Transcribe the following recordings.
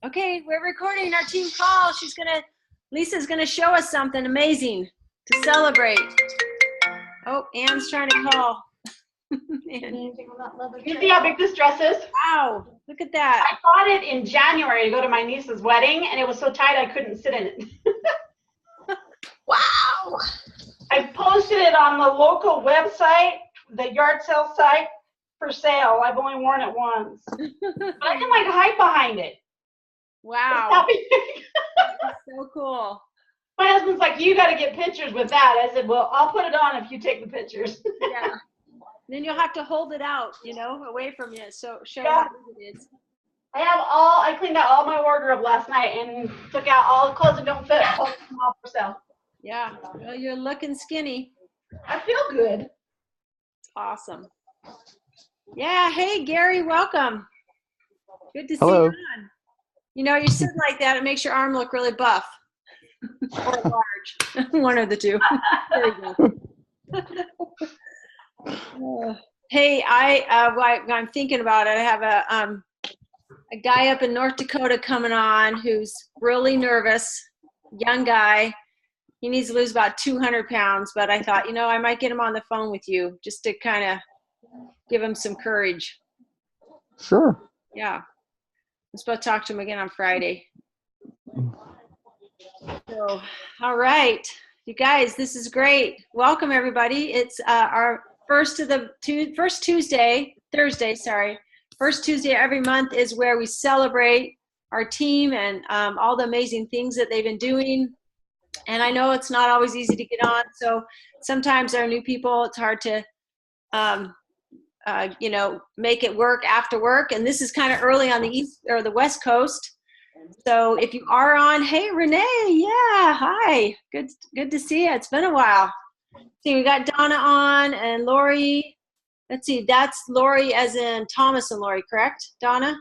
Okay, we're recording our team call. Lisa's gonna show us something amazing to celebrate. Oh, Anne's trying to call. You see how big this dress is? Wow, look at that. I bought it in January to go to my niece's wedding, and it was so tight I couldn't sit in it. Wow. I posted it on the local website, the yard sale site, for sale. I've only worn it once. But I can like hide behind it. Wow. That's so cool. My husband's like, you got to get pictures with that. I said, well, I'll put it on if you take the pictures. Yeah. Then you'll have to hold it out, away from you. So show how big it is. I cleaned out all my wardrobe last night and took out all the clothes that don't fit. Posted them all for sale. Yeah. Well, you're looking skinny. I feel good. It's awesome. Yeah. Hey, Gary, welcome. Good to see Hello. you on. You're sitting like that. It makes your arm look really buff or large. One of the two. There you go. Hey, I'm thinking about it. I have a guy up in North Dakota coming on who's really nervous, young guy. He needs to lose about 200 pounds, but I thought, I might get him on the phone with you just to kind of give him some courage. Sure. Yeah. I'm supposed to talk to him again on Friday. So, all right, you guys, this is great. Welcome, everybody. It's our first Tuesday every month is where we celebrate our team and all the amazing things that they've been doing. And I know it's not always easy to get on. So sometimes our new people, it's hard to, make it work after work. And this is kind of early on the East or the West Coast. So if you are on, hey, Renee, yeah, hi. Good to see you. It's been a while. See, we got Donna on and Lori. Let's see, that's Lori as in Thomas and Lori, correct, Donna?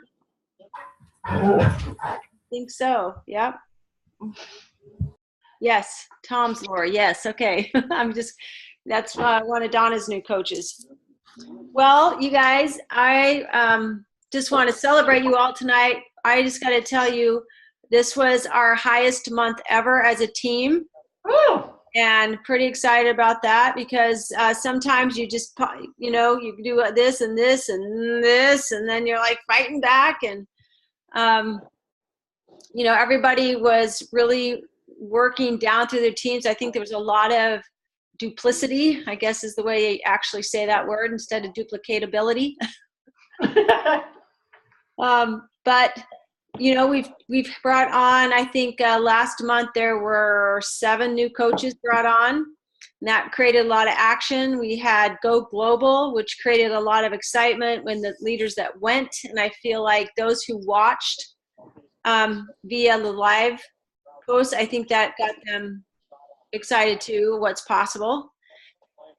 I think so, yep. Yes, Tom's Lori, yes, okay. That's one of Donna's new coaches. Well, you guys, I just want to celebrate you all tonight. I just got to tell you, this was our highest month ever as a team. Woo! And pretty excited about that because sometimes you just, you do this and this and this, and then you're like fighting back. And, everybody was really working down through their teams. I think there was a lot of duplicity, I guess is the way you actually say that word instead of duplicatability. But we've brought on, I think last month there were 7 new coaches brought on, and that created a lot of action. We had Go Global, which created a lot of excitement when the leaders that went, and I feel like those who watched via the live posts, I think that got them excited too, what's possible.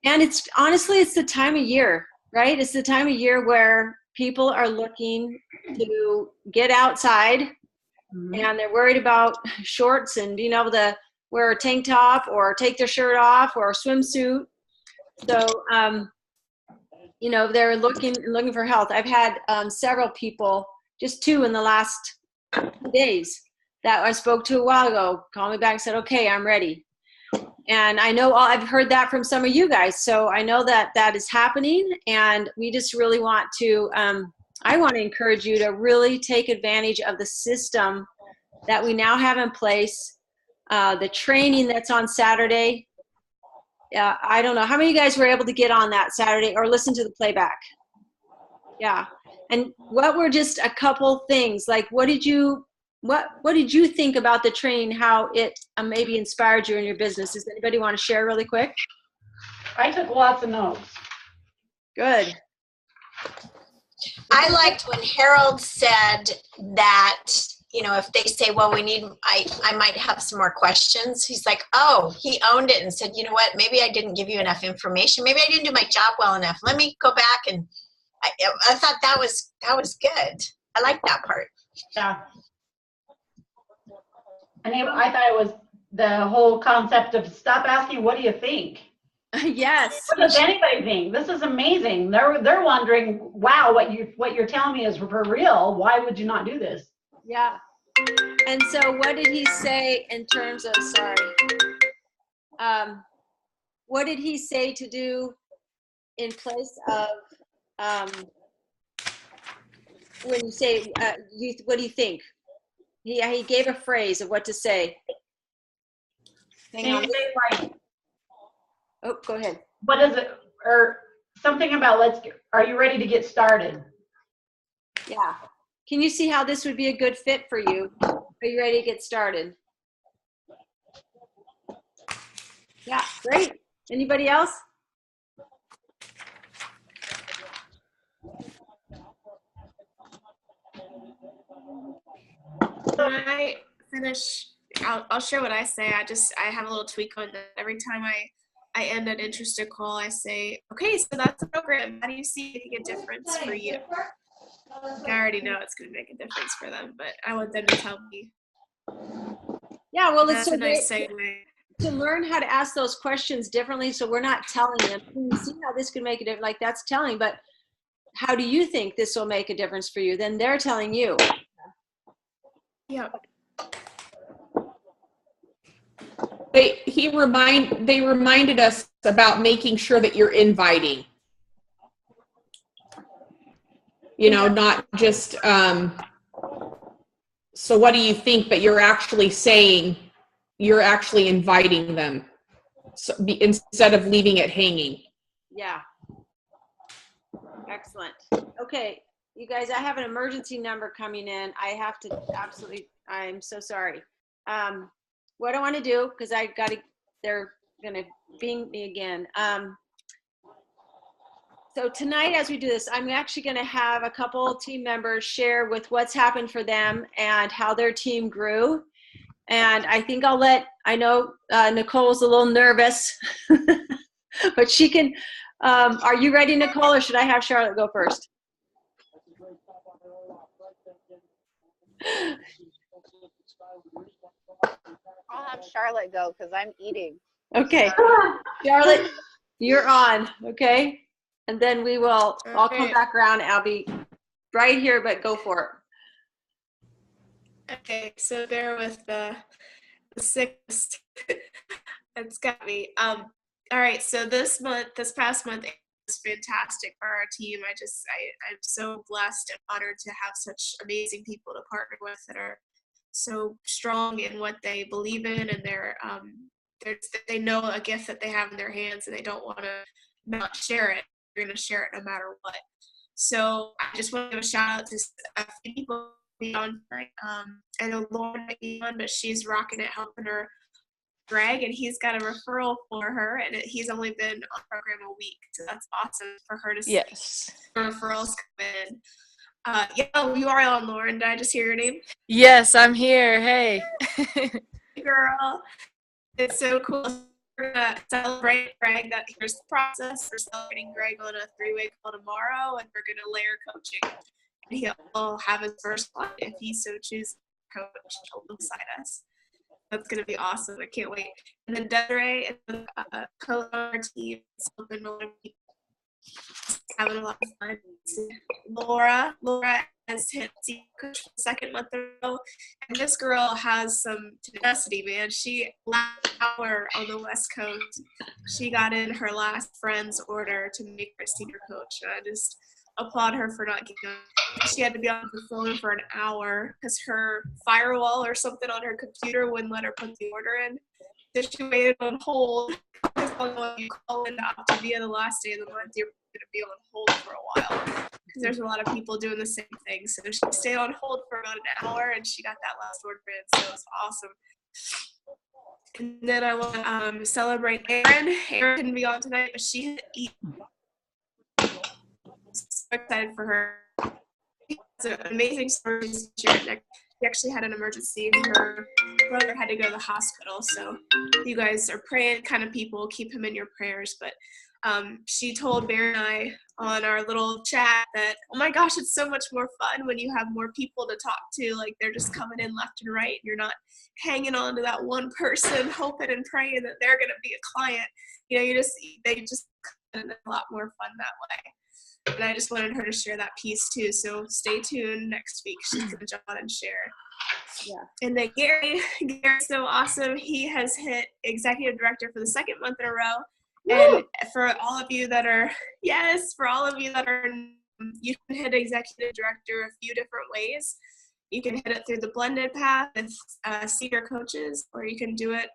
And it's the time of year, right? It's the time of year where people are looking to get outside, and they're worried about shorts and being able to wear a tank top or take their shirt off or a swimsuit. So, they're looking for health. I've had several people, just 2 in the last 2 days that I spoke to a while ago, called me back and said, okay, I'm ready. And I know I've heard that from some of you guys. So I know that is happening, and we just really want to, I want to encourage you to really take advantage of the system that we now have in place, the training that's on Saturday. I don't know how many of you guys were able to get on that Saturday or listen to the playback. Yeah. And what were just a couple things, like what did you think about the training, how it maybe inspired you in your business? Does anybody want to share really quick? I took lots of notes. Good. I liked when Harold said that, if they say, well, I might have some more questions. He's like, oh, he owned it and said, you know what, maybe I didn't give you enough information. Maybe I didn't do my job well enough. Let me go back. And I thought that was good. I like that part. Yeah. And I thought it was the whole concept of stop asking, what do you think? Yes. What does anybody think? This is amazing. They're wondering, wow, what you're telling me is for real. Why would you not do this? Yeah. And so what did he say in terms of, what did he say to do in place of, when you say, what do you think? He gave a phrase of what to say. Hang on. Like, Oh, go ahead. what is it? Or something about are you ready to get started? Yeah. Can you see how this would be a good fit for you? Are you ready to get started? Yeah, great. Anybody else? When I finish, I'll share what I say. I have a little tweak on that. Every time I end an interested call, I say, okay, so that's the program. How do you see it making a difference for you? I already know it's going to make a difference for them, but I want them to tell me. Yeah, well, it's That's so a nice great segue. to learn how to ask those questions differently, so we're not telling them, can you see how this could make a difference? Like, that's telling, but how do you think this will make a difference for you? Then they're telling you. Yeah. They reminded us about making sure that you're inviting. You know, not just, so what do you think, but you're actually saying, you're actually inviting them, so, instead of leaving it hanging. Yeah. Excellent. Okay, you guys, I have an emergency number coming in. I have to I'm so sorry. What I want to do, because they're going to ping me again. So tonight, as we do this, I'm actually going to have a couple team members share with what's happened for them and how their team grew. And I think I know Nicole's a little nervous, but she can, are you ready, Nicole, or should I have Charlotte go first? I'll have Charlotte go because I'm eating. Okay, Charlotte, you're on, okay? And then I'll come back around. I'll be right here, but go for it. Okay, so bear with the sickness. It's got me. All right, so this past month was fantastic for our team. I'm so blessed and honored to have such amazing people to partner with that are so strong in what they believe in, and they know a gift that they have in their hands, and they don't want to not share it. They're going to share it no matter what. So I just want to give a shout out to a few people on tonight. I know Lauren might be on, but she's rocking it, helping her Greg, and he's got a referral for her, and he's only been on program a week, so that's awesome for her to see. Yes. Referrals come in. Yeah, you are on, Lauren. Did I just hear your name? Yes, I'm here. Hey. Girl, it's so cool. We're gonna celebrate Greg. Here's the process. We're celebrating Greg on a 3-way call tomorrow, and we're gonna layer coaching. And he'll have his first one if he so chooses to coach alongside us. That's gonna be awesome. I can't wait. And then Desiree is a coach on our team. It's helping a lot of people. Having a lot of fun. Laura has hit coach for the second month in a row, and this girl has some tenacity, man. She last hour on the West Coast, she got in her last friend's order to make her senior coach. And I just applaud her for not getting on. She had to be on the phone for an hour because her firewall or something on her computer wouldn't let her put the order in. So she waited on hold. Because when you call into Optavia the last day of the month, you're going to be on hold for a while because there's a lot of people doing the same thing. So she stayed on hold for about an hour, and she got that last order in, so it was awesome. And then I want to celebrate Erin. Erin couldn't be on tonight, but she had to eat. So excited for her. It's an amazing story. She actually had an emergency. Her brother had to go to the hospital. So you guys are praying kind of people. Keep him in your prayers. But she told Bear and I on our little chat that, oh my gosh, it's so much more fun when you have more people to talk to. Like, they're just coming in left and right. And you're not hanging on to that one person, hoping and praying that they're going to be a client. You know, they just a lot more fun that way. And I just wanted her to share that piece too. So stay tuned next week. She's going to jump on and share. Yeah. And then Gary's so awesome. He has hit executive director for the second month in a row. And for all of you that are, you can hit executive director a few different ways. You can hit it through the blended path with senior coaches, or you can do it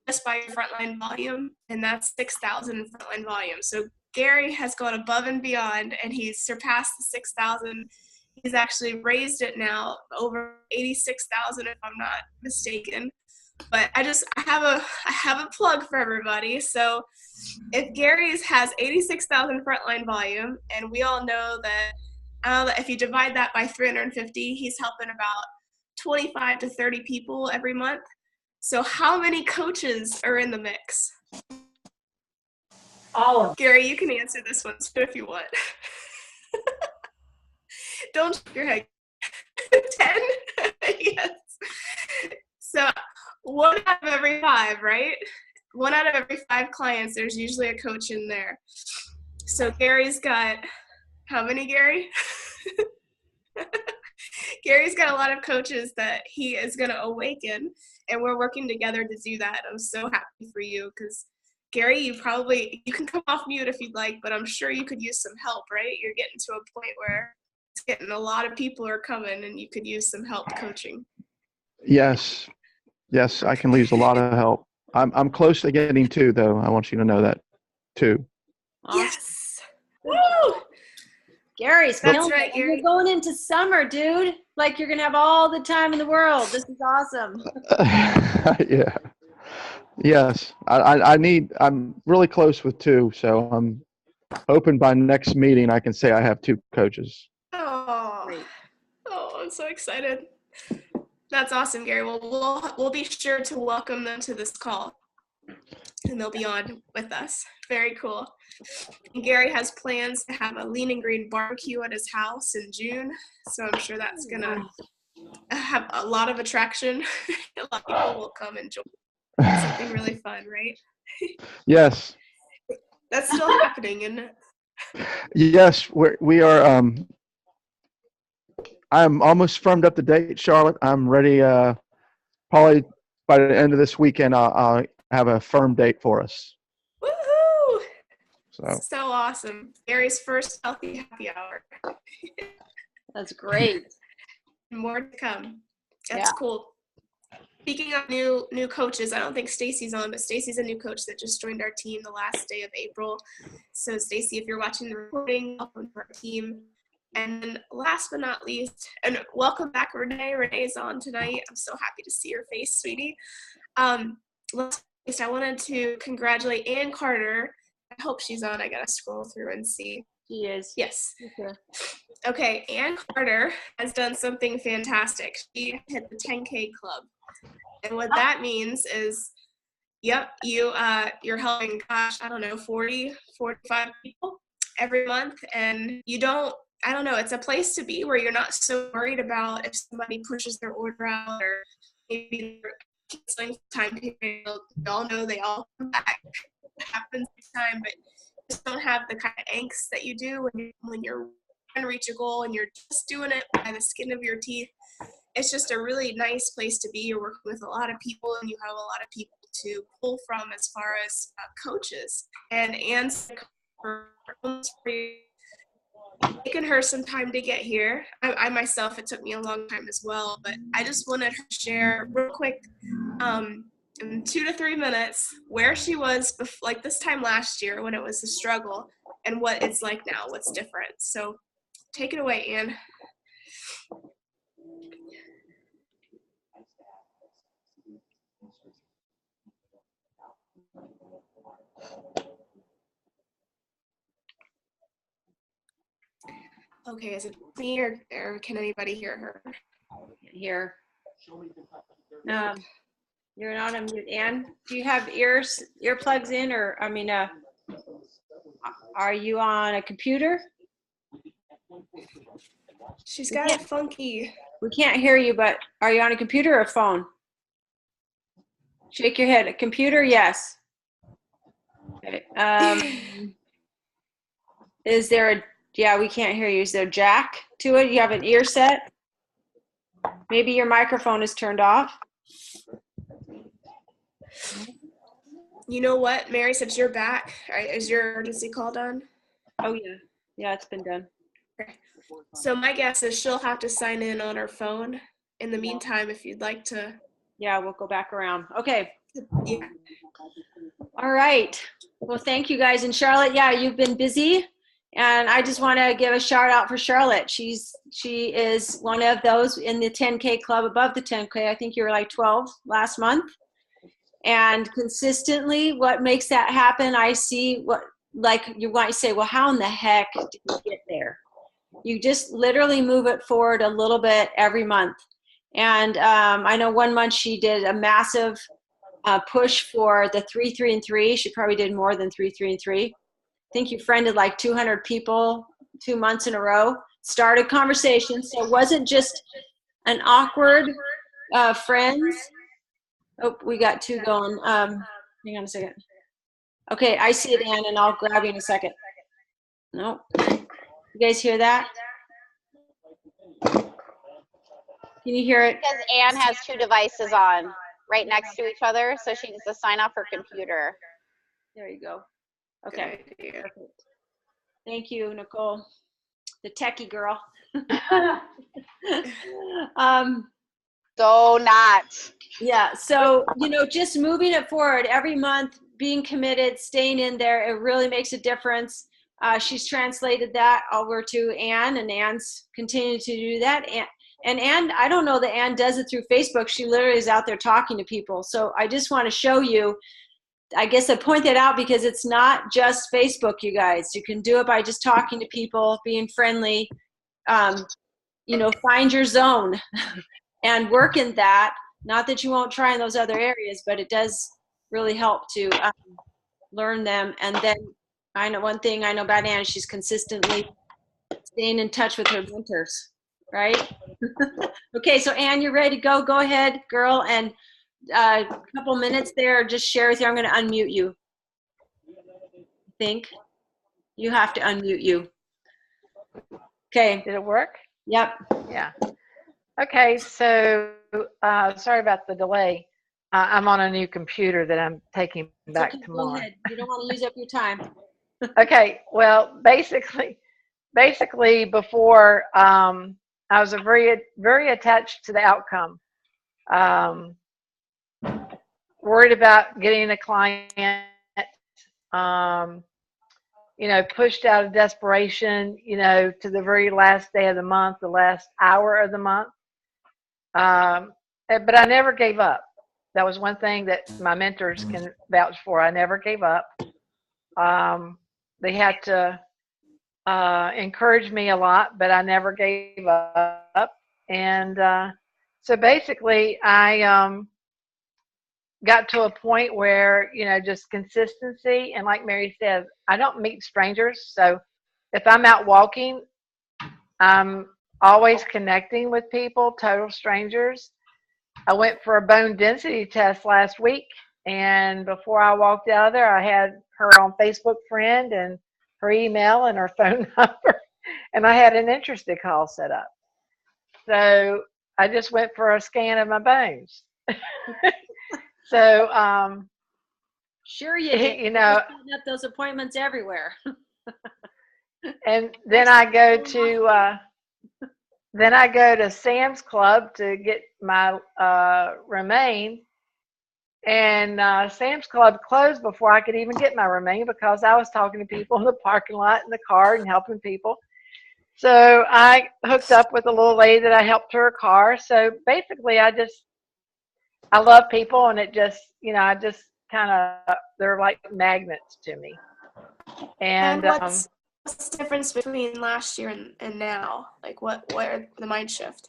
just by your frontline volume, and that's 6,000 in frontline volume. So Gary has gone above and beyond, and he's surpassed the 6,000. He's actually raised it now over 86,000, if I'm not mistaken. But I have a plug for everybody. So if Gary's has 86,000 frontline volume, and we all know that if you divide that by 350, he's helping about 25 to 30 people every month. So how many coaches are in the mix? All of them. Gary, you can answer this one too if you want. Don't shake your head. 10? Yes. So 1 out of every 5, right? 1 out of every 5 clients, there's usually a coach in there. So Gary's got, how many, Gary? Gary's got a lot of coaches that he is going to awaken, and we're working together to do that. I'm so happy for you because, Gary, you can come off mute if you'd like, but I'm sure you could use some help, right? You're getting to a point where it's getting a lot of people are coming, and you could use some help coaching. Yes. Yes, I can use a lot of help. I'm close to getting 2, though. I want you to know that, 2. Yes. Woo! Gary's That's killing right, it. And Gary. you're going into summer, dude. Like you're gonna have all the time in the world. This is awesome. Yeah. Yes. I'm really close with 2, so I'm hoping by next meeting I can say I have 2 coaches. Oh, Great. I'm so excited. That's awesome, Gary. Well, we'll be sure to welcome them to this call, and they'll be on with us. Very cool. And Gary has plans to have a lean and green barbecue at his house in June, so I'm sure that's gonna have a lot of attraction. A lot of people will come and join. Something really fun, right? Yes. That's still happening, isn't it? Yes, we are. I'm almost firmed up the date, Charlotte. I'm ready. Probably by the end of this weekend, I'll have a firm date for us. Woohoo! So So awesome. Gary's first healthy happy hour. That's great. More to come. That's Yeah. cool. Speaking of new coaches, I don't think Stacy's on, but Stacy's a new coach that just joined our team the last day of April. So Stacy, if you're watching the recording, welcome to our team. And then last but not least, and welcome back, Renee. Renee's on tonight. I'm so happy to see your face, sweetie. Last but least, I wanted to congratulate Ann Carter. I hope she's on. I gotta scroll through and see. She is. Yes. Okay. Okay, Ann Carter has done something fantastic. She hit the 10K club. And what that means is, yep, you're helping, gosh, I don't know, 40, 45 people every month. And it's a place to be where you're not so worried about if somebody pushes their order out or maybe they're canceling time period. We all know they all come back. It happens every time, but just don't have the kind of angst that you do when you're trying to reach a goal and you're just doing it by the skin of your teeth. It's just a really nice place to be. You're working with a lot of people, and you have a lot of people to pull from as far as coaches. And Anne's taken her some time to get here. I myself, it took me a long time as well, but I just wanted her to share real quick, in 2 to 3 minutes, where she was like this time last year when it was a struggle, and what it's like now, what's different. So take it away, Anne. Okay, is it me or can anybody hear her? Here. You're not on mute. Ann, do you have earplugs in, or are you on a computer? She's got a funky. We can't hear you, but are you on a computer or a phone? Shake your head. A computer, yes. Okay. Is there we can't hear you. Is there a jack to it? You have an ear set? Maybe your microphone is turned off. You know what? Mary, since you're back, is your emergency call done? Oh, yeah. Yeah, it's been done. Okay. So my guess is she'll have to sign in on her phone. In the meantime, if you'd like to. Yeah, we'll go back around. Okay. Yeah. All right. Well, thank you guys. And Charlotte, yeah, you've been busy. And I just want to give a shout out for Charlotte. She is one of those in the 10K club, above the 10K. I think you were like 12 last month. And consistently, what makes that happen, I see what, like you might say, well, how in the heck did you get there? You just literally move it forward a little bit every month. And I know one month she did a massive push for the 3, 3, and 3. She probably did more than 3, 3, and 3. I think you friended like 200 people 2 months in a row, started conversations. So it wasn't just an awkward friends. Oh, we got 2 going. Hang on a second. Okay, I see it, Ann, and I'll grab you in a second. No. You guys hear that? Can you hear it? Because Anne has 2 devices on right next to each other, so she needs to sign off her computer. There you go. Okay. Good idea. Perfect. Thank you, Nicole, the techie girl. So not. Yeah, so, just moving it forward every month, being committed, staying in there, it really makes a difference. She's translated that over to Anne, and Anne's continued to do that. And Anne, I don't know that Anne does it through Facebook. She literally is out there talking to people. So I just want to show you, I guess I point that out because it's not just Facebook, you guys. You can do it by just talking to people, being friendly, find your zone and work in that. Not that you won't try in those other areas, but it does really help to learn them. And then I know one thing I know about Anne, she's consistently staying in touch with her mentors, right? Okay, so Anne, you're ready to go. Go ahead, girl. And a couple minutes there, just share with you. I'm going to unmute you. I think you have to unmute you. Okay. Did it work? Yep. Yeah. Okay, so sorry about the delay. I'm on a new computer that I'm taking back Okay, tomorrow. go ahead. You don't want to use up your time. Okay, well, basically before I was very, very attached to the outcome. Worried about getting a client, pushed out of desperation, to the very last day of the month, the last hour of the month. But I never gave up. That was one thing that my mentors can vouch for. I never gave up. They had to encourage me a lot, but I never gave up. And so basically, I got to a point where, just consistency. And like Mary says, I don't meet strangers. So if I'm out walking, I'm always connecting with people, total strangers. I went for a bone density test last week, and before I walked out of there, I had her on Facebook friend and her email and her phone number, and I had an interested call set up. So I just went for a scan of my bones. So sure you did. You know, setting up those appointments everywhere. And then I go to Sam's Club to get my Remain, and Sam's Club closed before I could even get my Remain because I was talking to people in the parking lot in the car and helping people. So I hooked up with a little lady that I helped her car. So basically, I love people, and it just, I just kind of, they're like magnets to me. And what's the difference between last year and now? Like what are the mind shift?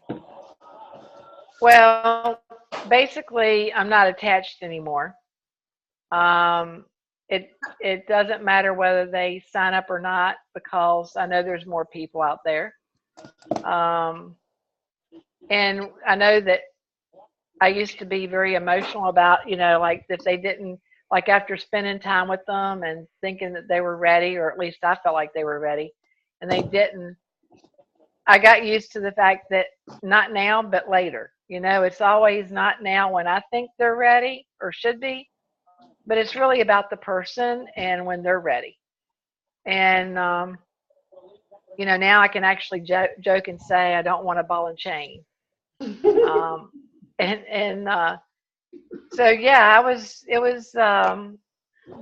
Well, basically, I'm not attached anymore. It doesn't matter whether they sign up or not because I know there's more people out there. And I know that I used to be very emotional about, like if they didn't, like after spending time with them and thinking that they were ready, or at least I felt like they were ready, and they didn't, I got used to the fact that not now, but later. It's always not now when I think they're ready or should be, but it's really about the person and when they're ready. And, now I can actually joke and say I don't want a ball and chain. So yeah, it was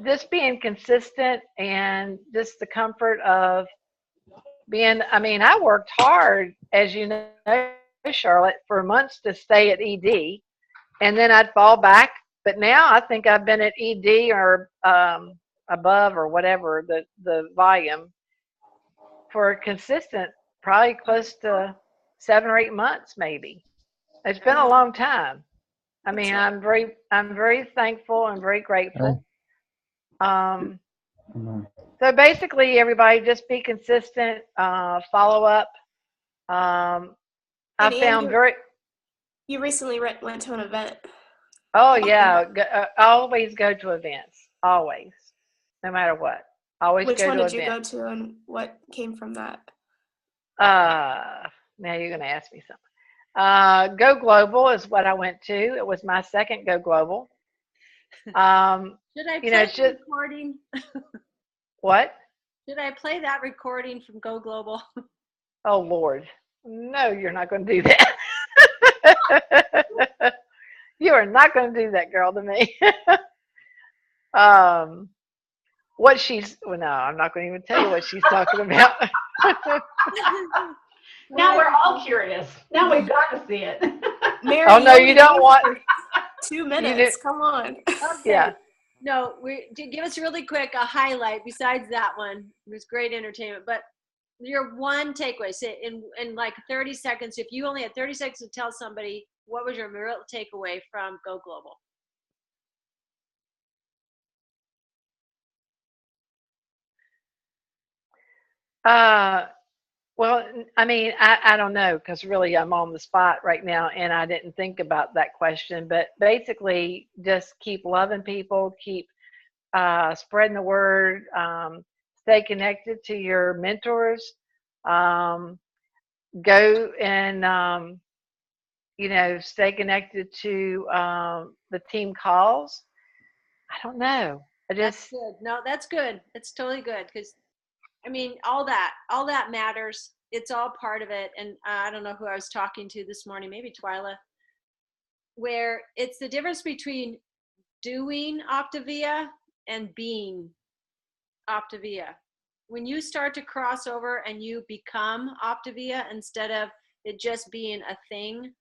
just being consistent and just the comfort of being, I worked hard, as you know, Charlotte, for months to stay at ED, and then I'd fall back. But now I think I've been at ED or above or whatever the volume for consistent, probably close to 7 or 8 months, maybe. It's been a long time. I'm very thankful and very grateful. So basically, everybody just be consistent, follow up. I found You recently went to an event. Oh yeah, always go to events. Always, no matter what. Always Which go one to did you events. go to, and what came from that? Now you're gonna ask me something. Go Global is what I went to. It was my second Go Global. Should I play the recording? What? Should I play that recording from Go Global? Oh Lord, no, you're not going to do that. You are not going to do that, girl, to me. No, I'm not going to even tell you what she's talking about. Now we're all curious. Now we've got to see it. Mary, oh no, you don't want 2 minutes. Come on. Okay. Yeah. No, give us really quick a highlight besides that one. It was great entertainment, but your one takeaway, say in like 30 seconds, if you only had 30 seconds to tell somebody, what was your real takeaway from Go Global? Well, I don't know, because really I'm on the spot right now and I didn't think about that question. But basically, just keep loving people, keep spreading the word, stay connected to your mentors, go and stay connected to the team calls. I don't know. That's good. No, that's good. It's totally good, because all that matters. It's all part of it. And I don't know who I was talking to this morning, maybe Twyla, where it's the difference between doing Optavia and being Optavia. When you start to cross over and you become Optavia instead of it just being a thing,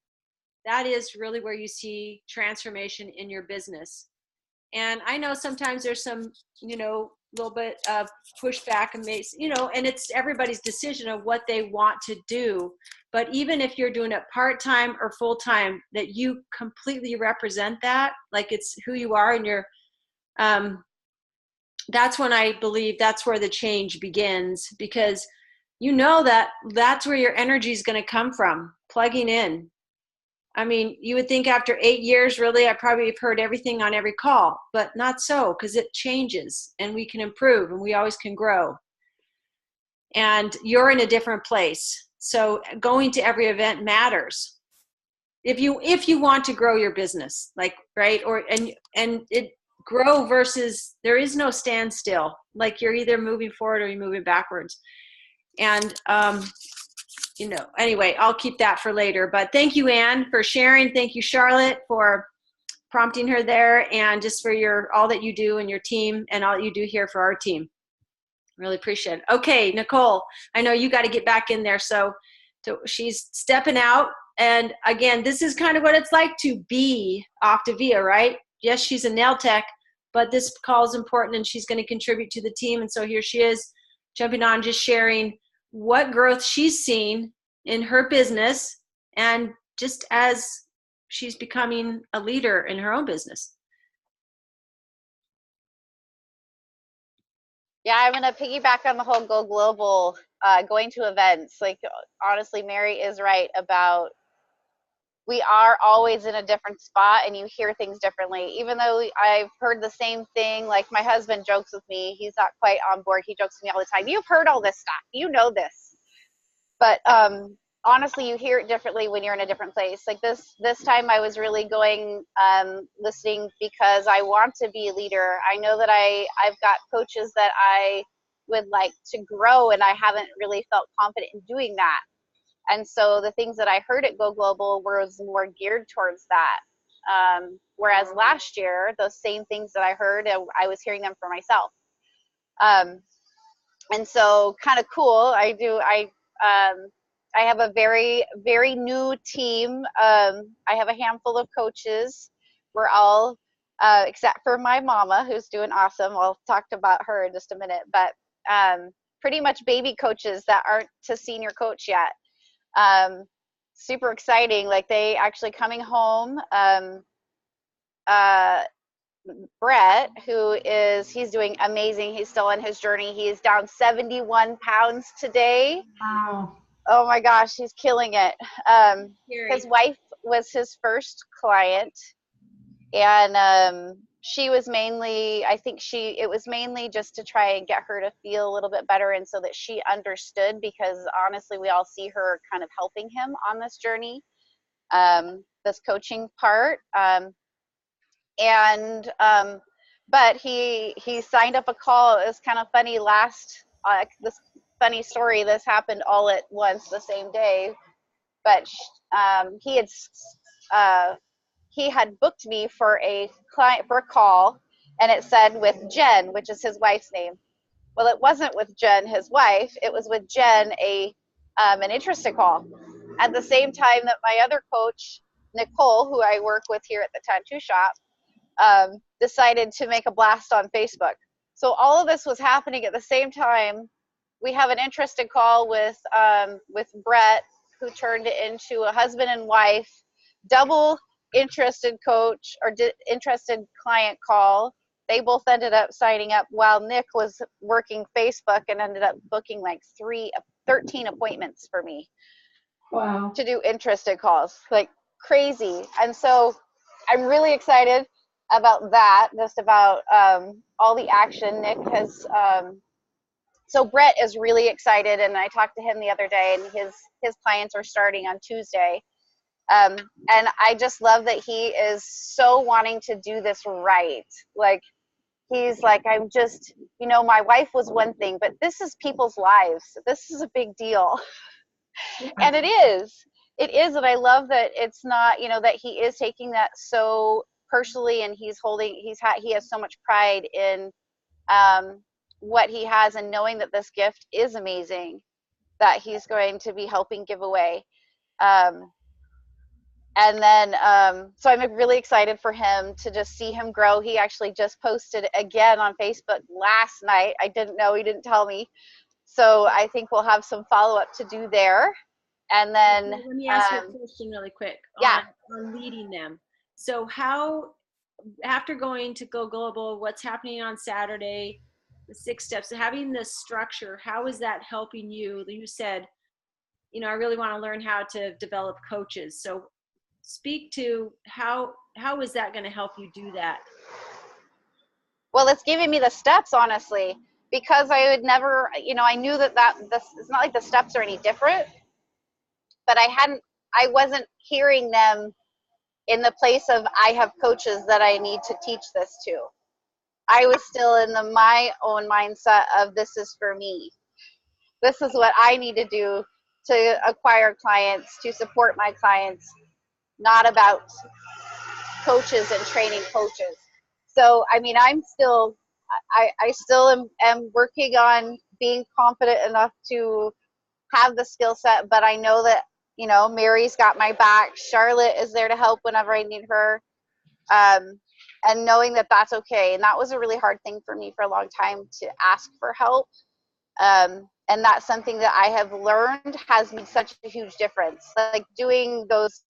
that is really where you see transformation in your business. And I know sometimes there's some, little bit of pushback and and it's everybody's decision of what they want to do. But even if you're doing it part-time or full-time, that you completely represent that, like it's who you are, and you're, that's when I believe that's where the change begins, because that's where your energy is going to come from, plugging in. You would think after 8 years, really, I probably have heard everything on every call, but not so, because it changes and we can improve and we always can grow. And you're in a different place. So going to every event matters. If you want to grow your business, right? And it grow versus there is no standstill. Like you're either moving forward or you're moving backwards. And, anyway, I'll keep that for later. But thank you, Anne, for sharing. Thank you, Charlotte, for prompting her there, and just for all that you do and your team and all that you do here for our team. Really appreciate it. Okay, Nicole, I know you got to get back in there. So she's stepping out. And again, this is kind of what it's like to be Optavia, right? Yes, she's a nail tech, but this call is important and she's going to contribute to the team. And so here she is jumping on, just sharing what growth she's seen in her business, and just as she's becoming a leader in her own business. Yeah, I'm going to piggyback on the whole Go Global, going to events. Like, honestly, Mary is right about we are always in a different spot and you hear things differently. Even though I've heard the same thing, like my husband jokes with me. He's not quite on board. He jokes with me all the time. You've heard all this stuff. You know this. But honestly, you hear it differently when you're in a different place. Like this time I was really going listening because I want to be a leader. I know that I've got coaches that I would like to grow, and I haven't really felt confident in doing that. And so the things that I heard at Go Global was more geared towards that. Whereas last year, those same things that I heard, I was hearing them for myself. And so kind of cool. I have a very, very new team. I have a handful of coaches. We're all, except for my mama, who's doing awesome. I'll talk about her in just a minute, but pretty much baby coaches that aren't to senior coach yet. Super exciting. Like they actually coming home. Brett, he's doing amazing. He's still on his journey. He's down 71 pounds today. Wow. Oh my gosh, he's killing it. His wife was his first client, and she was mainly, it was mainly just to try and get her to feel a little bit better, and so that she understood, because honestly, we all see her kind of helping him on this journey, this coaching part. But he signed up a call. It was kind of funny this funny story. This happened all at once the same day, but he had booked me for a call, and it said with Jen, which is his wife's name. Well, it wasn't with Jen, his wife. It was with Jen, an interested call. At the same time that my other coach, Nicole, who I work with here at the tattoo shop, decided to make a blast on Facebook. So all of this was happening at the same time. We have an interested call with Brett, who turned it into a husband and wife, double interested coach or interested client call. They both ended up signing up while Nick was working Facebook and ended up booking like 13 appointments for me. Wow. To do interested calls, like crazy. And so I'm really excited about that, just about all the action Nick has. So Brett is really excited, and I talked to him the other day, and his clients are starting on Tuesday. And I just love that he is so wanting to do this right. Like, he's like, I'm just, my wife was one thing, but this is people's lives. This is a big deal. And it is. And I love that it's not, that he is taking that so personally, and he has so much pride in what he has, and knowing that this gift is amazing that he's going to be helping give away. And then, so I'm really excited for him to just see him grow. He actually just posted again on Facebook last night. I didn't know, he didn't tell me. So I think we'll have some follow-up to do there. And then let me ask you a question really quick on leading them. So how, after going to Go Global, what's happening on Saturday, the 6 steps, having this structure, how is that helping you? You said, I really want to learn how to develop coaches. So speak to how is that going to help you do that? Well, it's giving me the steps, honestly, because I would never, I knew that it's not like the steps are any different, but I wasn't hearing them in the place of, I have coaches that I need to teach this to. I was still in my own mindset of, this is for me. This is what I need to do to acquire clients, to support my clients, not about coaches and training coaches. So, I'm still, I still am working on being confident enough to have the skill set, but I know that, Mary's got my back. Charlotte is there to help whenever I need her. And knowing that that's okay. And that was a really hard thing for me for a long time, to ask for help. And that's something that I have learned has made such a huge difference. Like doing those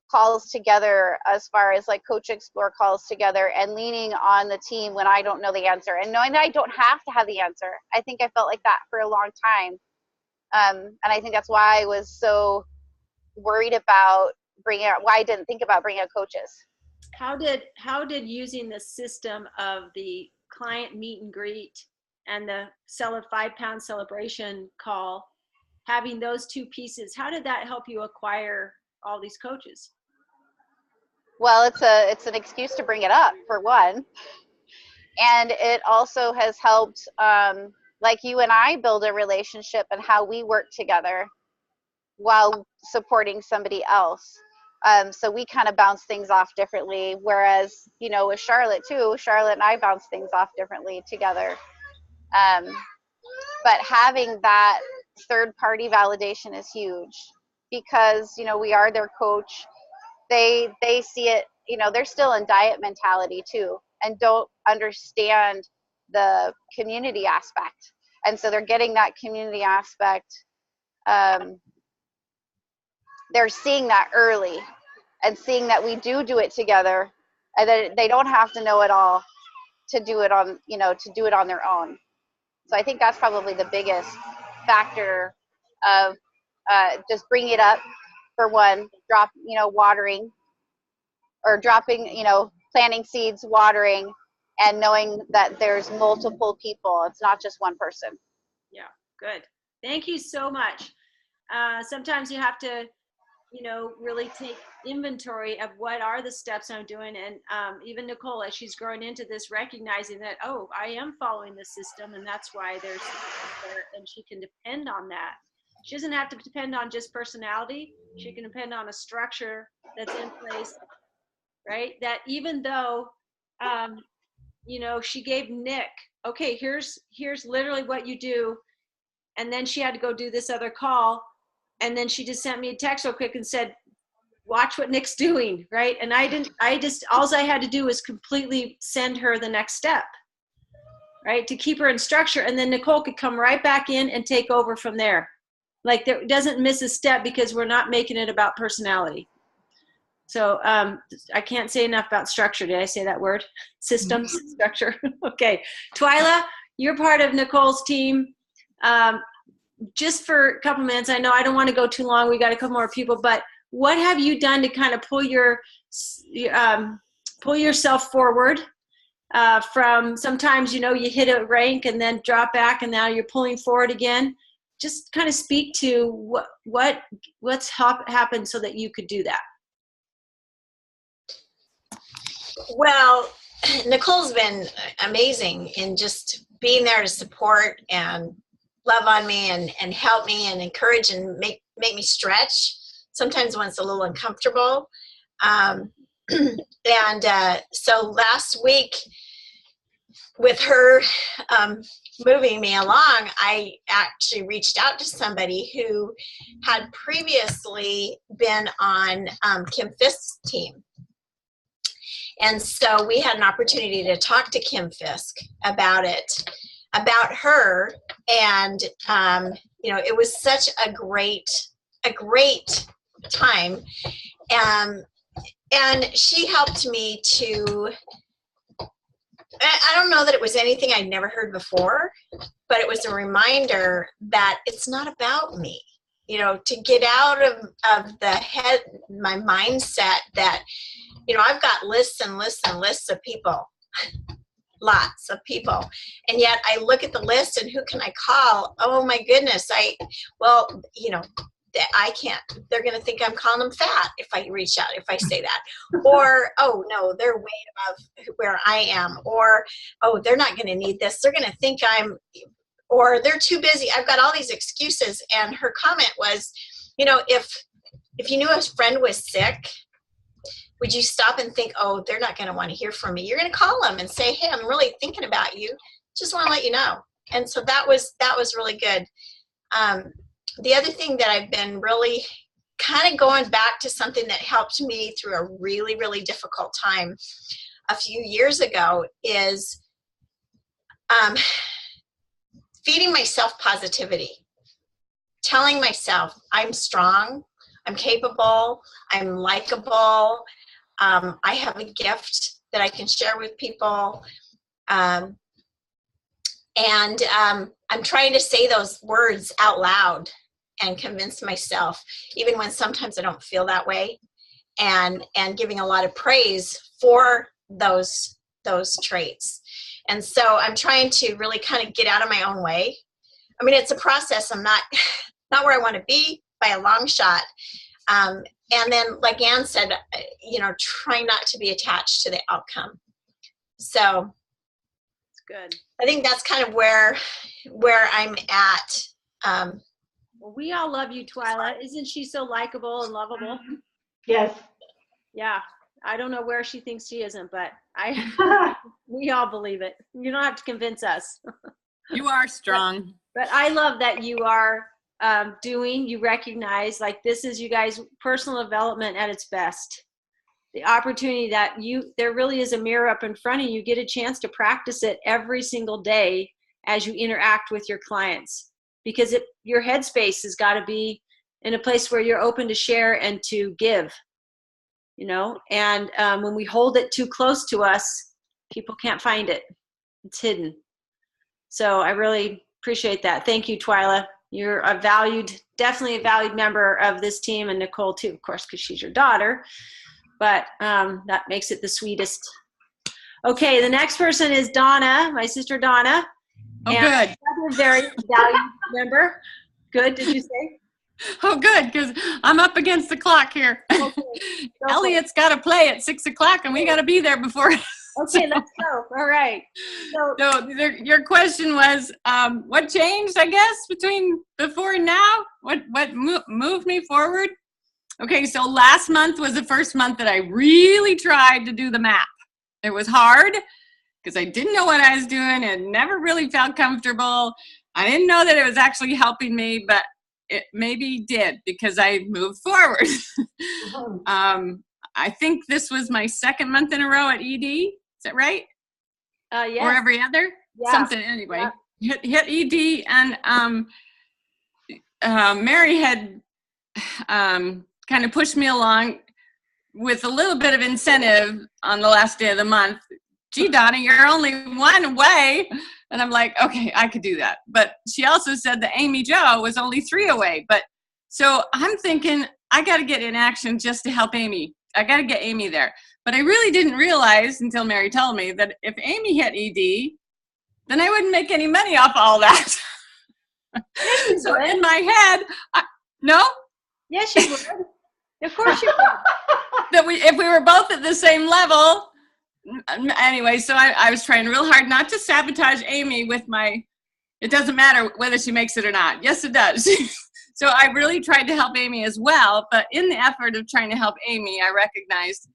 calls together, as far as like Coach Explore calls together, and leaning on the team when I don't know the answer, and knowing that I don't have to have the answer. I think I felt like that for a long time. And I think that's why I was so worried about why I didn't think about bringing out coaches. How did using the system of the client meet and greet and the 5-pound celebration call having those two pieces, how did that help you acquire all these coaches? Well, it's an excuse to bring it up, for one. And it also has helped, like you and I build a relationship and how we work together while supporting somebody else. So we kind of bounce things off differently. Whereas, you know, with Charlotte too, Charlotte and I bounce things off differently together. But having that third party validation is huge because, you know, we are their coach. They see it, you know, they're still in diet mentality too and don't understand the community aspect. And so they're getting that community aspect. They're seeing that early and seeing that we do it together and that they don't have to know it all to do it on, you know, to do it on their own. So I think that's probably the biggest factor of just bringing it up, for one, watering or dropping, planting seeds, watering, and knowing that there's multiple people. It's not just one person. Yeah, good. Thank you so much. Sometimes you have to, really take inventory of what are the steps I'm doing. And even Nicole, as she's growing into this, recognizing that, oh, I am following the system and that's why there's there, and she can depend on that. She doesn't have to depend on just personality. She can depend on a structure that's in place, right? That even though, she gave Nick, okay, here's literally what you do. And then she had to go do this other call. And then she just sent me a text real quick and said, watch what Nick's doing, right? And all I had to do was completely send her the next step, right? To keep her in structure. And then Nicole could come right back in and take over from there. Like there doesn't miss a step because we're not making it about personality. So I can't say enough about structure. Did I say that word? Systems, structure. Okay. Twyla, you're part of Nicole's team. Just for a couple minutes, I know I don't want to go too long. We got a couple more people, but what have you done to kind of pull yourself forward from sometimes, you hit a rank and then drop back and now you're pulling forward again. Just kind of speak to what's happened so that you could do that. Well, Nicole's been amazing in just being there to support and love on me and help me and encourage and make me stretch sometimes when it's a little uncomfortable. So last week with her moving me along, I actually reached out to somebody who had previously been on Kim Fisk's team. And so we had an opportunity to talk to Kim Fisk about her. And, it was such a great time. And she helped me to, I don't know that it was anything I'd never heard before, but it was a reminder that it's not about me, to get out of my mindset that, I've got lists and lists and lists of people, lots of people. And yet I look at the list and who can I call? Oh my goodness. I can't, they're going to think I'm calling them fat if I reach out, if I say that, or, oh no, they're way above where I am, or, oh, they're not going to need this. They're going to think or they're too busy. I've got all these excuses. And her comment was, if you knew a friend was sick, would you stop and think, oh, they're not going to want to hear from me? You're going to call them and say, hey, I'm really thinking about you. Just want to let you know. And so that was really good. The other thing that I've been really kind of going back to something that helped me through a really, really difficult time a few years ago is feeding myself positivity, telling myself I'm strong, I'm capable, I'm likable, I have a gift that I can share with people. And I'm trying to say those words out loud and convince myself, even when sometimes I don't feel that way, and giving a lot of praise for those traits. And so I'm trying to really kind of get out of my own way. I mean, it's a process. I'm not not where I want to be by a long shot. And then, like Ann said, try not to be attached to the outcome. So It's good. I think that's kind of where I'm at. Well, we all love you, Twyla. Isn't she so likable and lovable? Yes. Yeah. I don't know where she thinks she isn't, but we all believe it. You don't have to convince us. You are strong. But I love that you are you recognize, like, this is you guys' personal development at its best. The opportunity that there really is a mirror up in front of you, get a chance to practice it every single day as you interact with your clients, because your headspace has got to be in a place where you're open to share and to give, and when we hold it too close to us, people can't find it. It's hidden. So I really appreciate that. Thank you, Twyla. You're definitely a valued member of this team, and Nicole too, of course, because she's your daughter, but that makes it the sweetest. Okay, the next person is Donna, my sister Donna. Oh, and good. Another very valued member. Good, did you say? Oh, good, because I'm up against the clock here. Okay. Elliot's got to play at 6 o'clock, and we got to be there before. Okay, let's go. All right. So your question was, what changed, I guess, between before and now? What moved me forward? Okay, so last month was the first month that I really tried to do the map. It was hard because I didn't know what I was doing and never really felt comfortable. I didn't know that it was actually helping me, but it maybe did because I moved forward. I think this was my second month in a row at ED. Is that right? Yes. Or every other? Yeah. Something anyway. Yeah. Hit ED, and Mary had kind of pushed me along with a little bit of incentive on the last day of the month. Gee, Donna, you're only one away. And I'm like, okay, I could do that. But she also said that MOJO was only 3 away. But so I'm thinking, I got to get in action just to help Amy. I got to get Amy there. But I really didn't realize until Mary told me that if Amy hit ED, then I wouldn't make any money off all that. So in my head, no? Yes, you would. Of course you would. That if we were both at the same level. Anyway, so I was trying real hard not to sabotage Amy with it doesn't matter whether she makes it or not. Yes, it does. So I really tried to help Amy as well. But in the effort of trying to help Amy, I recognized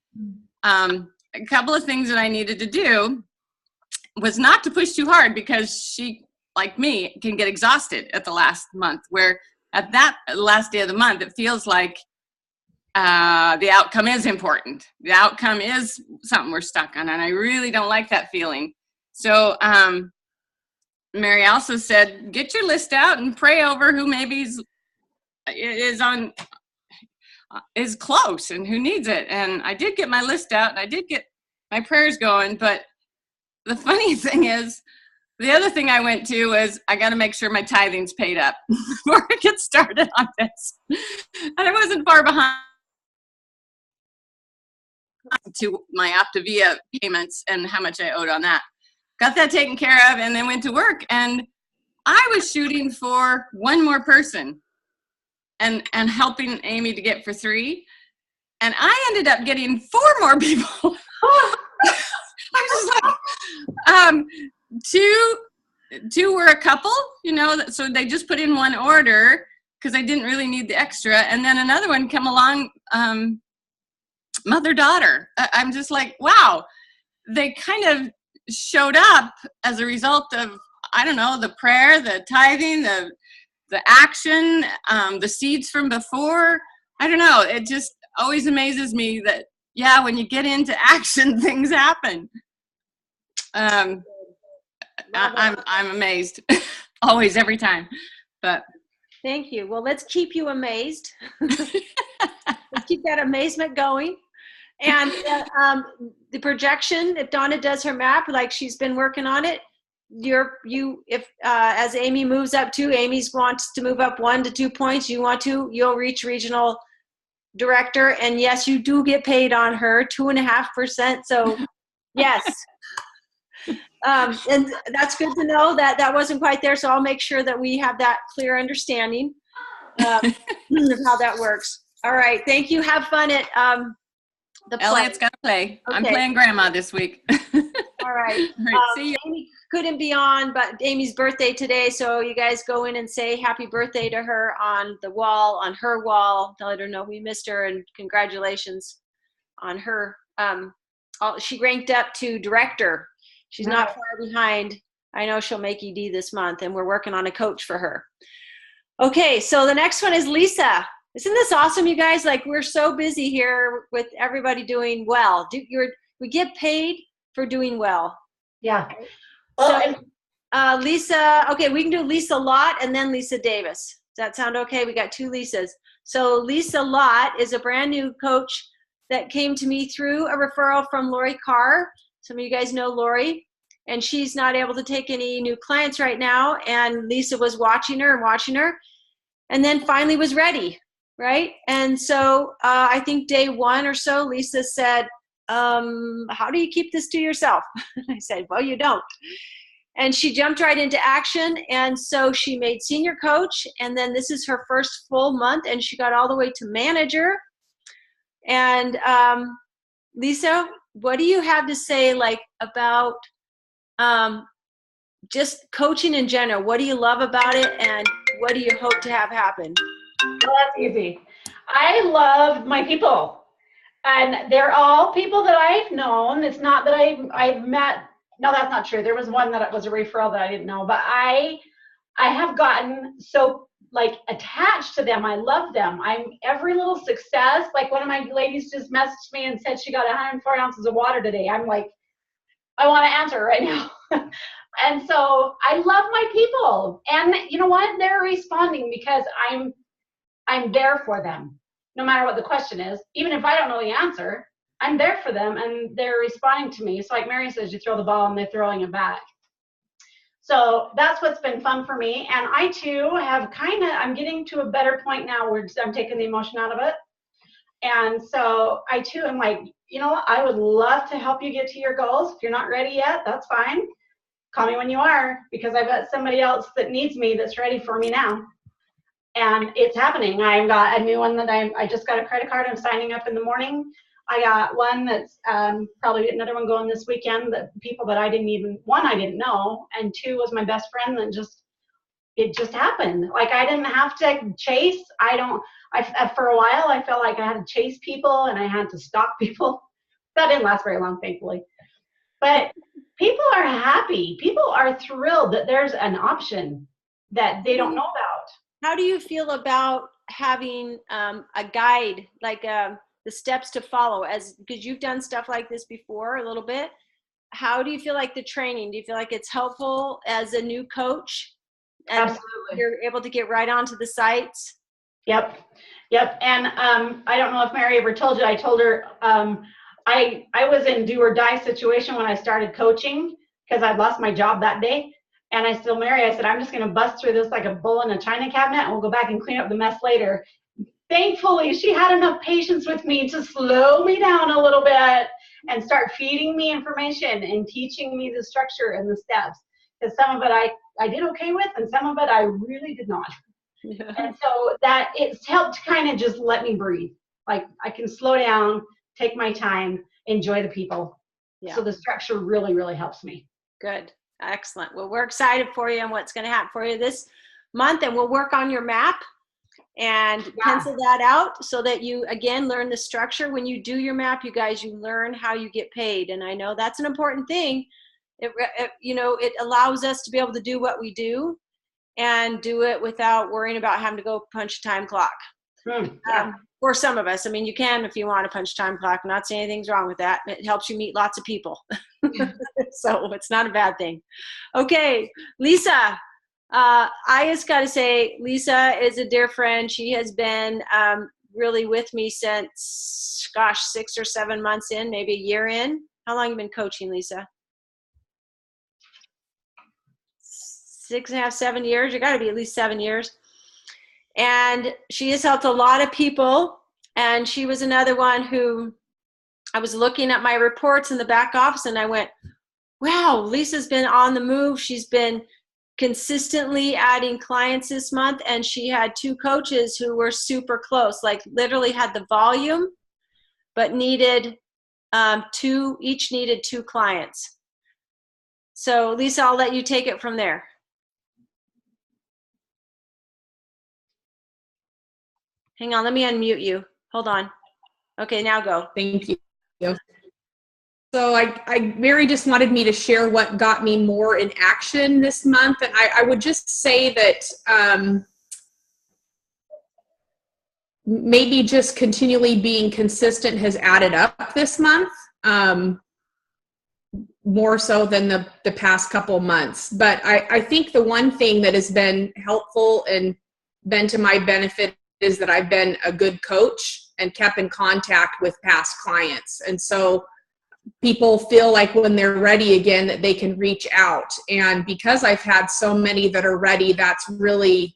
a couple of things that I needed to do was not to push too hard, because she, like me, can get exhausted at the last month, where at that last day of the month, it feels like the outcome is important. The outcome is something we're stuck on, and I really don't like that feeling. So Mary also said, get your list out and pray over who maybe is close and who needs it. And I did get my list out, and I did get my prayers going. But the funny thing is, the other thing I went to was I got to make sure my tithing's paid up before I get started on this. And I wasn't far behind to my Optavia payments and how much I owed on that. Got that taken care of, and then went to work, and I was shooting for one more person and helping Amy to get for 3, and I ended up getting 4 more people. I was like, two were a couple, so they just put in one order because I didn't really need the extra, and then another one come along, mother-daughter. I'm just like, wow, they kind of showed up as a result of, I don't know, the prayer, the tithing, the action, the seeds from before. I don't know. It just always amazes me that, yeah, when you get into action, things happen. I'm amazed, always, every time. But thank you. Well, let's keep you amazed. Let's keep that amazement going. And the projection, if Donna does her map, like she's been working on it, as Amy moves up 2, Amy wants to move up 1 to 2 points. You'll reach regional director, and yes, you do get paid on her 2.5%. So yes. And that's good to know that wasn't quite there. So I'll make sure that we have that clear understanding. of how that works. All right. Thank you. Have fun at the play. Elliot's got to play. I'm Okay. playing grandma this week. All right. All right, see you. Amy couldn't be on, but Amy's birthday today, so you guys go in and say happy birthday to her on the wall, on her wall. Let her know we missed her, and congratulations on her. She ranked up to director. She's not far behind. I know she'll make ED this month, and we're working on a coach for her. Okay, so the next one is Lisa. Isn't this awesome, you guys? Like, we're so busy here with everybody doing well. We get paid for doing well. Yeah. So, Lisa, okay, we can do Lisa Lott and then Lisa Davis. Does that sound okay? We got 2 Lisas. So Lisa Lott is a brand new coach that came to me through a referral from Lori Carr. Some of you guys know Lori, and she's not able to take any new clients right now. And Lisa was watching her, and then finally was ready, right? And so I think day 1 or so, Lisa said, how do you keep this to yourself? I said, well, you don't. And she jumped right into action. And so she made senior coach. And then this is her first full month. And she got all the way to manager. And Lisa, what do you have to say about just coaching in general? What do you love about it? And what do you hope to have happen? Well, that's easy. I love my people. And they're all people that I've known. It's not that I've met. No, that's not true. There was one that was a referral that I didn't know. But I have gotten so attached to them. I love them. I'm every little success. Like, one of my ladies just messaged me and said she got 104 ounces of water today. I'm like, I want to answer right now. And so I love my people. And you know what? They're responding because I'm there for them. No matter what the question is, even if I don't know the answer, I'm there for them and they're responding to me. So like Mary says, you throw the ball and they're throwing it back. So that's what's been fun for me. And I too have I'm getting to a better point now where I'm taking the emotion out of it. And so I too am like, you know what? I would love to help you get to your goals. If you're not ready yet, that's fine. Call me when you are, because I've got somebody else that needs me that's ready for me now. And it's happening. I've got a new one that I just got a credit card. I'm signing up in the morning. I got one that's probably another one going this weekend. That people that I didn't know, and 2 was my best friend. That it just happened. Like, I didn't have to chase. For a while I felt like I had to chase people and I had to stalk people. That didn't last very long, thankfully. But people are happy. People are thrilled that there's an option that they don't know about. How do you feel about having a guide, the steps to follow, because you've done stuff like this before a little bit? How do you feel like the training? Do you feel like it's helpful as a new coach? And Absolutely. You're able to get right onto the sites? Yep. And I don't know if Mary ever told you, I told her I was in do or die situation when I started coaching because I'd lost my job that day. And I told Mary, I said, I'm just going to bust through this like a bull in a china cabinet and we'll go back and clean up the mess later. Thankfully, she had enough patience with me to slow me down a little bit and start feeding me information and teaching me the structure and the steps. Because some of it I did okay with, and some of it I really did not. Yeah. And so that it's helped kind of just let me breathe. Like, I can slow down, take my time, enjoy the people. Yeah. So the structure really, really helps me. Good. Excellent. Well, we're excited for you and what's going to happen for you this month, and we'll work on your map and pencil that out so that you, again, learn the structure. When you do your map, you guys, you learn how you get paid. And I know that's an important thing. It allows us to be able to do what we do and do it without worrying about having to go punch a time clock. For some of us, I mean, you can if you want to punch a time clock. I'm not saying anything's wrong with that. It helps you meet lots of people. So it's not a bad thing. Okay, Lisa, I just got to say, Lisa is a dear friend. She has been really with me since, 6 or 7 months in, maybe a year in. How long have you been coaching, Lisa? 6.5, 7 years. You got to be at least 7 years. And she has helped a lot of people. And she was another one who I was looking at my reports in the back office and I went, wow, Lisa's been on the move. She's been consistently adding clients this month, and she had 2 coaches who were super close, like literally had the volume, but needed each needed 2 clients. So Lisa, I'll let you take it from there. Hang on, let me unmute you. Hold on. Okay, now go. Thank you. So Mary just wanted me to share what got me more in action this month. And I would just say that maybe just continually being consistent has added up this month, more so than the past couple months. But I think the one thing that has been helpful and been to my benefit is that I've been a good coach and kept in contact with past clients. And so people feel like when they're ready again that they can reach out. And because I've had so many that are ready, that's really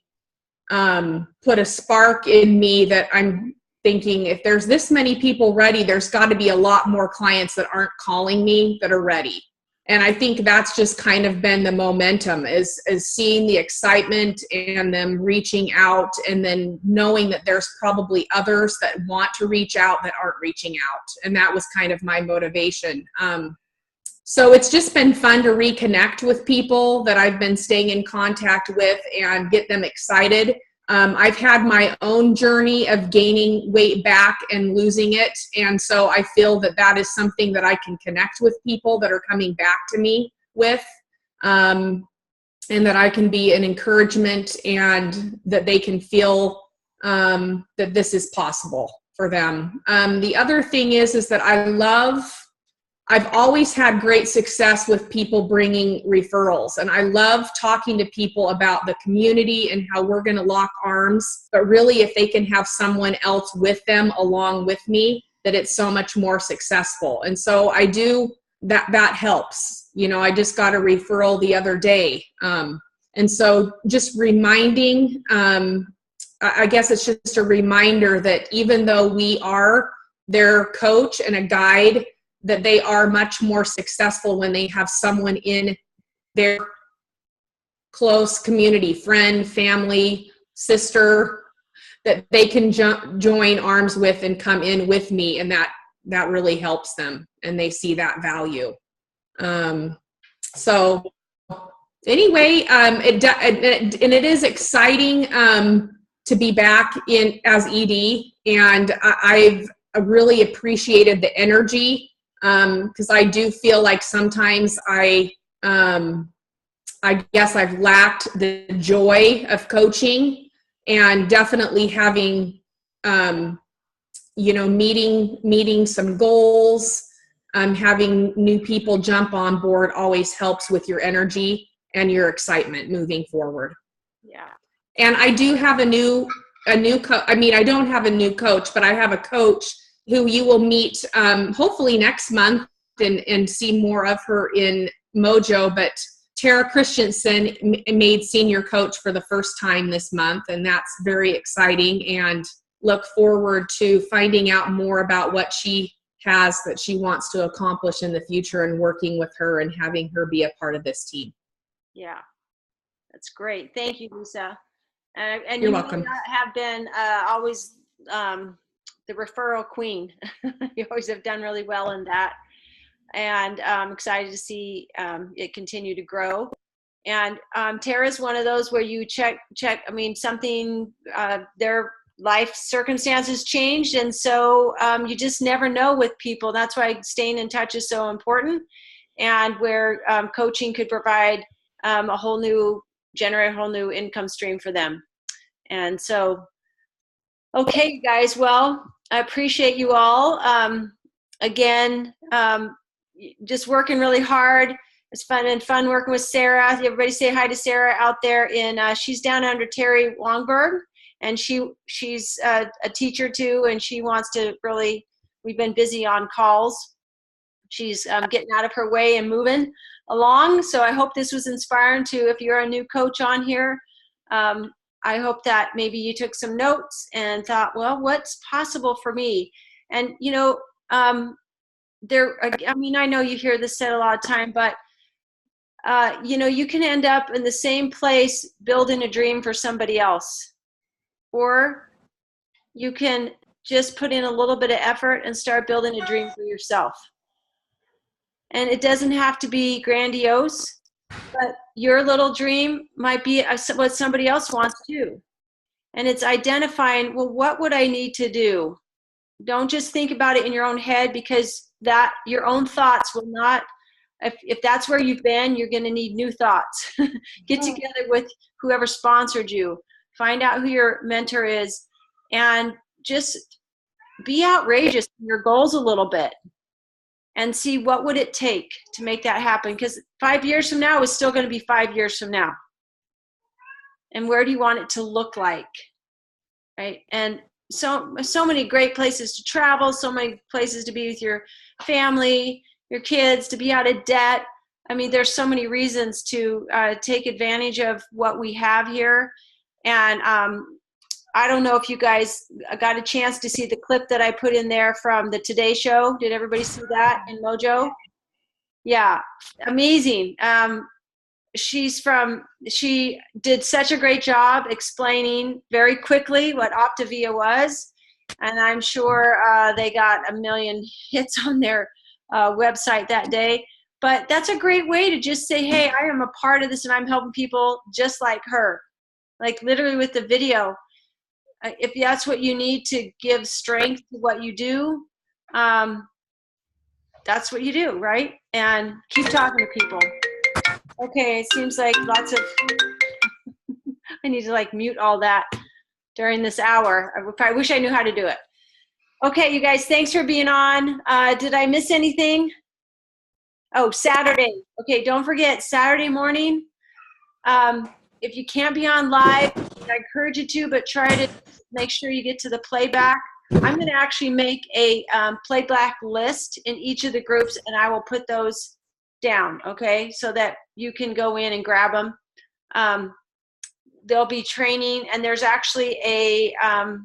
put a spark in me that I'm thinking, if there's this many people ready, there's got to be a lot more clients that aren't calling me that are ready. And I think that's just kind of been the momentum, is seeing the excitement and them reaching out, and then knowing that there's probably others that want to reach out that aren't reaching out. And that was kind of my motivation. So it's just been fun to reconnect with people that I've been staying in contact with and get them excited. I've had my own journey of gaining weight back and losing it. And so I feel that that is something that I can connect with people that are coming back to me with, and that I can be an encouragement, and that they can feel that this is possible for them. The other thing is that I've always had great success with people bringing referrals, and I love talking to people about the community and how we're going to lock arms, but really if they can have someone else with them along with me, that it's so much more successful. And so I do that helps. You know, I just got a referral the other day. And so just reminding, I guess it's just a reminder that even though we are their coach and a guide, that they are much more successful when they have someone in their close community, friend, family, sister, that they can join arms with and come in with me, and that really helps them, and they see that value. So anyway, it is exciting to be back in as ED, and I've really appreciated the energy. Because I do feel like sometimes I guess I've lacked the joy of coaching, and definitely having, meeting some goals, having new people jump on board always helps with your energy and your excitement moving forward. Yeah. And I do have a new coach. I mean, I don't have a new coach, but I have a coach who you will meet hopefully next month and see more of her in MOJO. But Tara Christensen made senior coach for the first time this month, and that's very exciting, and look forward to finding out more about what she has that she wants to accomplish in the future, and working with her and having her be a part of this team. Yeah, that's great. Thank you, Lisa. And You're you welcome. have been always the referral queen. You always have done really well in that, and I'm excited to see it continue to grow. And Tara's one of those where you check. I mean, something their life circumstances changed, and so you just never know with people. That's why staying in touch is so important, and where coaching could provide generate a whole new income stream for them. And so, okay, you guys. Well, I appreciate you all. Again, just working really hard. It's fun working with Sarah. Everybody say hi to Sarah out there she's down under Terry Longberg, and she's a teacher too, and she wants to really, we've been busy on calls. She's getting out of her way and moving along. So I hope this was inspiring to, if you're a new coach on here, I hope that maybe you took some notes and thought, well, what's possible for me? And, I know you hear this said a lot of time, but you know, you can end up in the same place building a dream for somebody else. Or you can just put in a little bit of effort and start building a dream for yourself. And it doesn't have to be grandiose, but your little dream might be what somebody else wants too. And it's identifying, well, what would I need to do? Don't just think about it in your own head, because that your own thoughts will not, if that's where you've been, you're going to need new thoughts. Get together with whoever sponsored you, find out who your mentor is, and just be outrageous in your goals a little bit and see what would it take to make that happen. Because 5 years from now is still going to be 5 years from now. And where do you want it to look like? Right? And so many great places to travel, so many places to be with your family, your kids, to be out of debt. I mean, there's so many reasons to take advantage of what we have here. And I don't know if you guys got a chance to see the clip that I put in there from the Today Show. Did everybody see that in MOJO? Yeah, amazing. She did such a great job explaining very quickly what Optavia was. And I'm sure they got 1 million hits on their website that day. But that's a great way to just say, hey, I am a part of this and I'm helping people just like her. Like literally with the video. If that's what you need to give strength to what you do, that's what you do, right? And keep talking to people. Okay, it seems like lots of, I need to like mute all that during this hour. I wish I knew how to do it. Okay, you guys, thanks for being on. Did I miss anything? Oh, Saturday. Okay, don't forget, Saturday morning. If you can't be on live, I encourage you to, but try to make sure you get to the playback. I'm going to actually make a playback list in each of the groups, and I will put those down, okay, so that you can go in and grab them. There'll be training, and there's actually a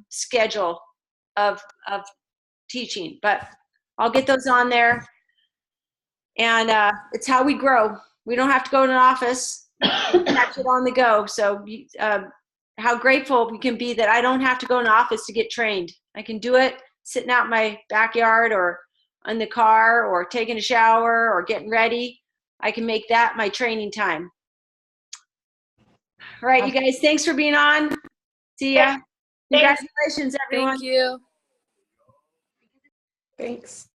schedule of teaching, but I'll get those on there. And it's how we grow. We don't have to go to an office. Catch it on the go. So how grateful we can be that I don't have to go in an office to get trained. I can do it sitting out in my backyard or in the car or taking a shower or getting ready. I can make that my training time. All right, you guys, thanks for being on. See ya. Congratulations, everyone. Thank you. Thanks.